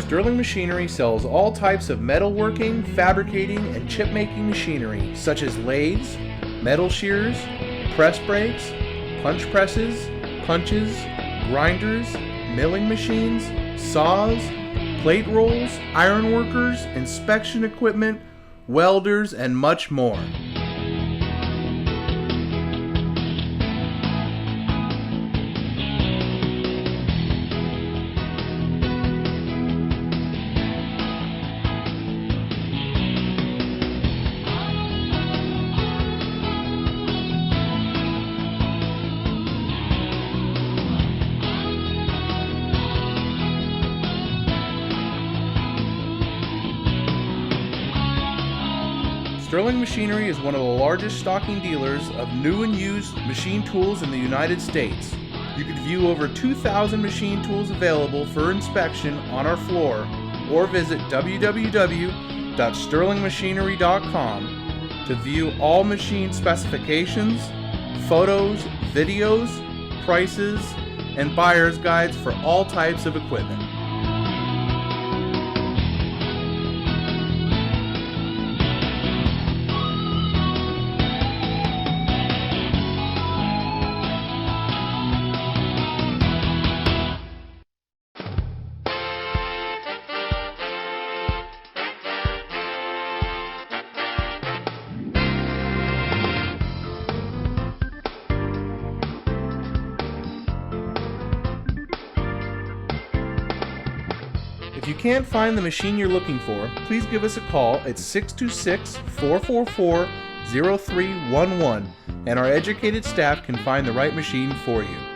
Sterling Machinery sells all types of metalworking, fabricating, and chip-making machinery such as lathes, metal shears, press brakes, punch presses, punches, grinders, milling machines, saws, plate rolls, iron workers, inspection equipment, welders, and much more. Sterling Machinery is one of the largest stocking dealers of new and used machine tools in the United States. You can view over 2,000 machine tools available for inspection on our floor or visit www.sterlingmachinery.com to view all machine specifications, photos, videos, prices, and buyer's guides for all types of equipment. If you can't find the machine you're looking for, please give us a call at 626-444-0311 and our educated staff can find the right machine for you.